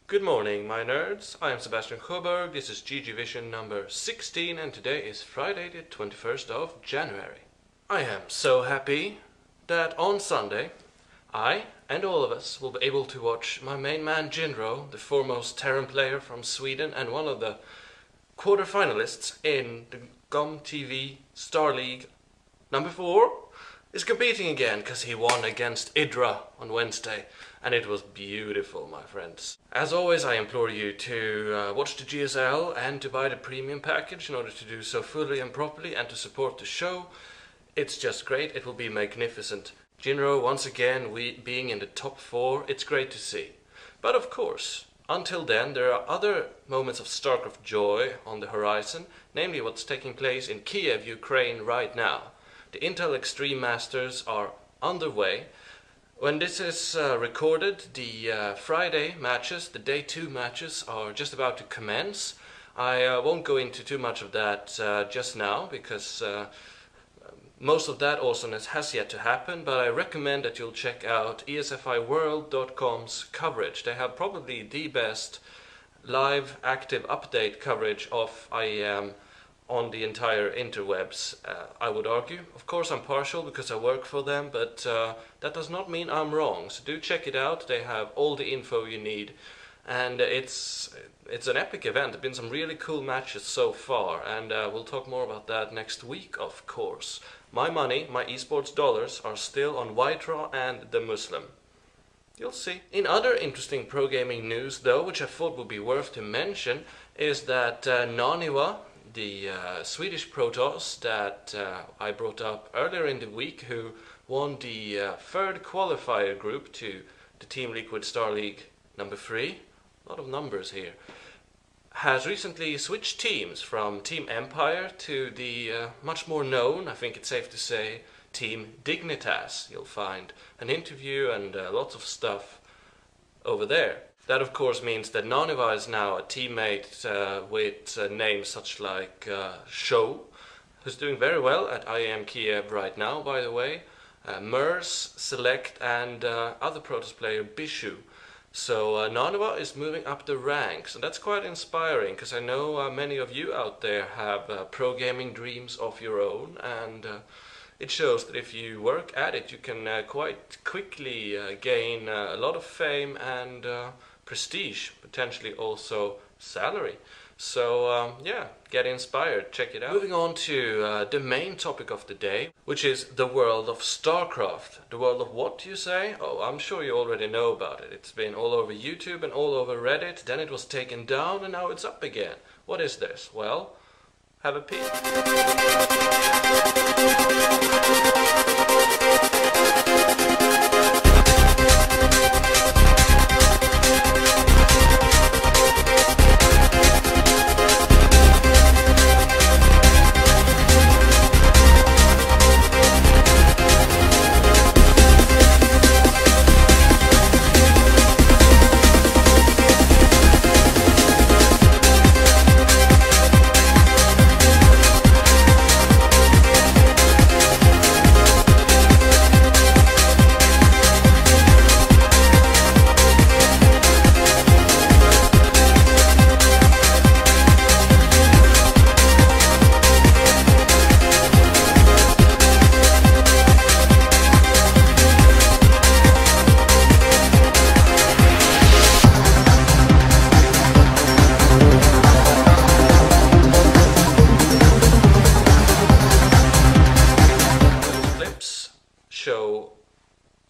Good morning, my nerds. I am Sebastian Sjöberg. This is GGvision number 16, and today is Friday, the 21st of January. I am so happy that on Sunday, I and all of us will be able to watch my main man Jinro, the foremost Terran player from Sweden and one of the quarterfinalists in the GomTV Star League number 4, is competing again because he won against Idra on Wednesday. And it was beautiful, my friends. As always, I implore you to watch the GSL and to buy the premium package in order to do so fully and properly and to support the show. It's just great. It will be magnificent. Jinro, once again, being in the top 4, it's great to see. But of course, until then, there are other moments of Starcraft joy on the horizon, namely what's taking place in Kiev, Ukraine right now. The Intel Extreme Masters are underway. When this is recorded, the Friday matches, the day 2 matches, are just about to commence. I won't go into too much of that just now, because most of that awesomeness has yet to happen, but I recommend that you'll check out ESFIworld.com's coverage. They have probably the best live, active update coverage of IEM on the entire interwebs, I would argue. Of course I'm partial because I work for them, but that does not mean I'm wrong. So do check it out. They have all the info you need. And it's an epic event. There have been some really cool matches so far, and we'll talk more about that next week, of course. My money, my esports dollars, are still on hwaiiiting and the Muslim. You'll see. In other interesting pro gaming news, though, which I thought would be worth to mention, is that NaNiwa, the Swedish Protoss that I brought up earlier in the week, who won the third qualifier group to the Team Liquid Star League number 3, a lot of numbers here, has recently switched teams from Team Empire to the much more known, I think it's safe to say, Team Dignitas. You'll find an interview and lots of stuff over there. That of course means that NaNiwa is now a teammate with names such like Show, who's doing very well at IEM Kiev right now, by the way, Mers, Select, and other Protoss player Bishu. So NaNiwa is moving up the ranks, and that's quite inspiring, because I know many of you out there have pro gaming dreams of your own, and it shows that if you work at it, you can quite quickly gain a lot of fame and prestige, potentially also salary. So yeah, get inspired, check it out. Moving on to the main topic of the day, which is the World of Starcraft. The world of what, you say? Oh, I'm sure you already know about it. It's been all over YouTube and all over Reddit, then it was taken down and now it's up again. What is this? Well, have a peek.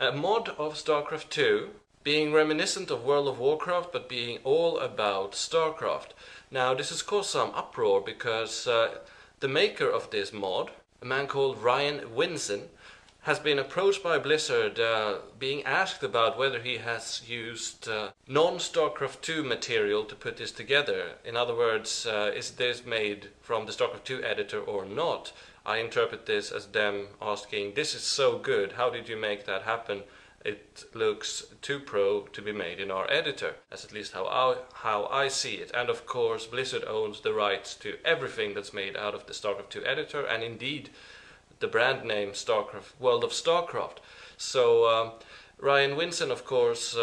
A mod of StarCraft 2 being reminiscent of World of Warcraft, but being all about StarCraft. Now this has caused some uproar because the maker of this mod, a man called Ryan Winson, has been approached by Blizzard being asked about whether he has used non-StarCraft 2 material to put this together. In other words, is this made from the StarCraft 2 editor or not? I interpret this as them asking, this is so good, how did you make that happen? It looks too pro to be made in our editor. That's at least how I see it. And of course Blizzard owns the rights to everything that's made out of the StarCraft 2 editor, and indeed the brand name StarCraft, World of Starcraft. So Ryan Winson, of course,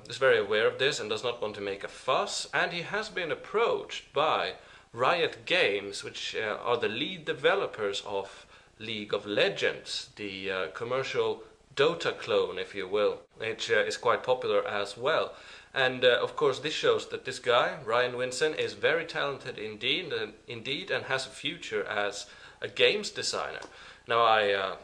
is very aware of this and does not want to make a fuss, and he has been approached by Riot Games, which are the lead developers of League of Legends, the commercial Dota clone, if you will, which is quite popular as well. And of course this shows that this guy, Ryan Winson, is very talented indeed and has a future as a games designer. Now I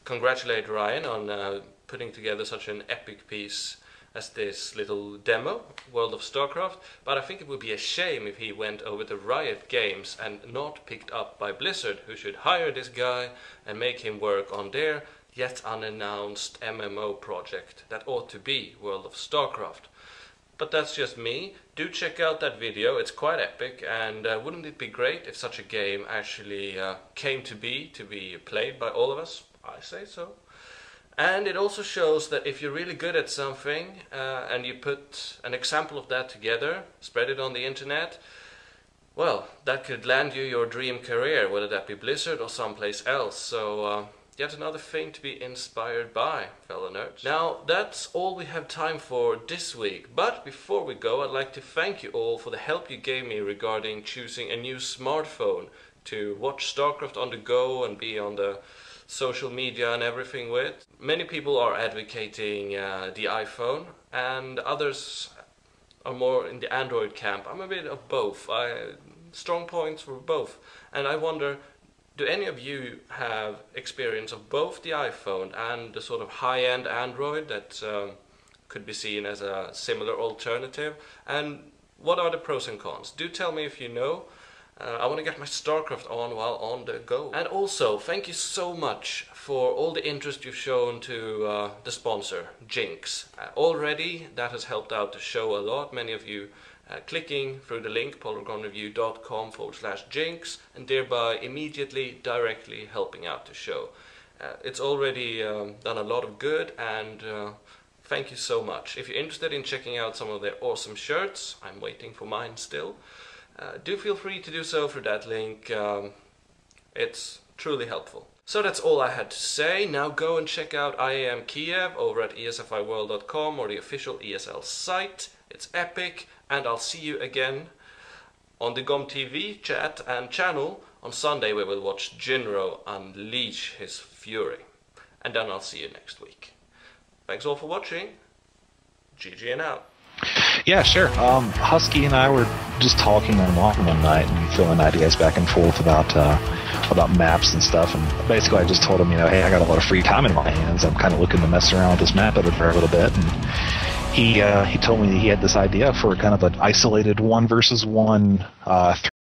congratulate Ryan on putting together such an epic piece as this little demo, World of Starcraft, but I think it would be a shame if he went over to Riot Games and not picked up by Blizzard, who should hire this guy and make him work on their yet unannounced MMO project that ought to be World of Starcraft. But that's just me. Do check out that video, it's quite epic, and wouldn't it be great if such a game actually came to be played by all of us? I say so. And it also shows that if you're really good at something and you put an example of that together, spread it on the internet, well, that could land you your dream career, whether that be Blizzard or someplace else. So yet another thing to be inspired by, fellow nerds. Now, that's all we have time for this week. But before we go, I'd like to thank you all for the help you gave me regarding choosing a new smartphone to watch StarCraft on the go and be on the social media and everything with. Many people are advocating the iPhone, and others are more in the Android camp. I'm a bit of both. Strong points for both. And I wonder, do any of you have experience of both the iPhone and the sort of high-end Android that could be seen as a similar alternative? And what are the pros and cons? Do tell me if you know. I want to get my StarCraft on while on the go. And also, thank you so much for all the interest you've shown to the sponsor, Jinx. Already, that has helped out the show a lot. Many of you clicking through the link, polygonreview.com/Jinx, and thereby immediately, directly helping out the show. It's already done a lot of good, and thank you so much. If you're interested in checking out some of their awesome shirts, I'm waiting for mine still. Do feel free to do so through that link. It's truly helpful. So that's all I had to say. Now go and check out IAM Kiev over at ESFIworld.com or the official ESL site. It's epic, and I'll see you again on the GOM TV chat and channel on Sunday, where we'll watch Jinro unleash his fury. And then I'll see you next week. Thanks all for watching. GG and out. Yeah, sure. Husky and I were just talking and walking one night and throwing ideas back and forth about maps and stuff. And basically, I just told him, hey, I got a lot of free time in my hands. I'm kind of looking to mess around with this map editor a little bit. And he told me that he had this idea for kind of an isolated 1 versus 1